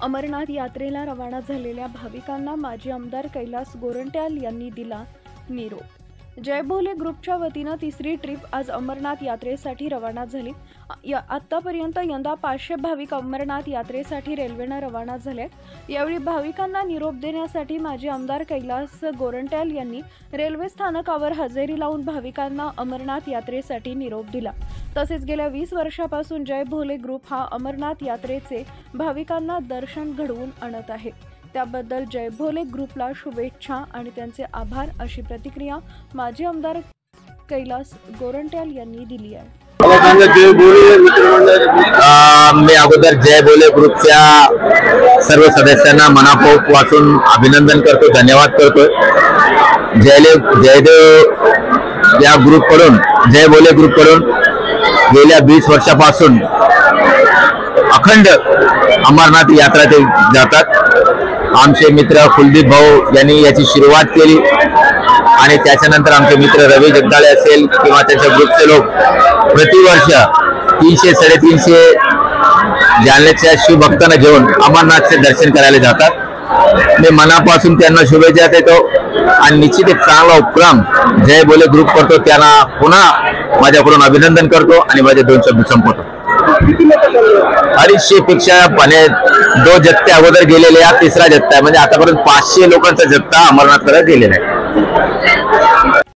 अमरनाथ यात्रेला रवाना झालेल्या भाविकांना माजी आमदार कैलास गोरंट्याल यांनी दिला निरोप। जय भोले ग्रुपच्या वतीनं तिसरी ट्रिप आज अमरनाथ यात्रेसाठी रवाना झाली। आतापर्यंत यंदा 500 भाविक अमरनाथ यात्रेसाठी रेल्वेनं रवाना झाले। यावेळी भाविकांना निरोप देण्यासाठी माजी आमदार कैलास गोरंट्याल यांनी रेल्वे स्थानकावर हजेरी लावून भाविकांना अमरनाथ यात्रेसाठी निरोप दिला। तसेच गेल्या 20 वर्षापासून जय भोले ग्रुप हा अमरनाथ यात्रेचे भाविकांना दर्शन घडवून आणत आहे। त्याबद्दल जय भोले ग्रुपला शुभेच्छा आणि त्यांचे आभार अशी प्रतिक्रिया माजी आमदार कैलास गोरंट्याल यांनी दिली आहे। मी अगोदर जय भोले ग्रुपच्या सर्व सदस्यांना मनापासून अभिनंदन करतो, धन्यवाद करतो। जयदेव या ग्रुपकडून, जय भोले ग्रुपकडून गेल्या 20 वर्षापासून अखंड अमरनाथ यात्रा ते जातात। आमचे मित्र कुलदीप भाऊ यांनी याची सुरुवात केली आणि त्याच्यानंतर आमचे मित्र रवी जगदाळे असेल किंवा त्यांच्या ग्रुपचे लोक प्रतिवर्ष 300-350 जालन्याच्या शिवभक्तांना घेऊन अमरनाथचे दर्शन करायला जातात। मी मनापासून त्यांना शुभेच्छा देतो आणि निश्चित एक चांगला उपक्रम जय भोले ग्रुप करतो, त्यांना पुन्हा माझ्याकडून अभिनंदन करतो आणि माझे 2 शब्द संपवतो। 250 पेक्षा 2 जत्ते अगोदर गेलेले, हा 3रा जत्ता आहे। म्हणजे आतापर्यंत 500 लोकांचा जत्ता अमरनाथकडे गेलेला आहे।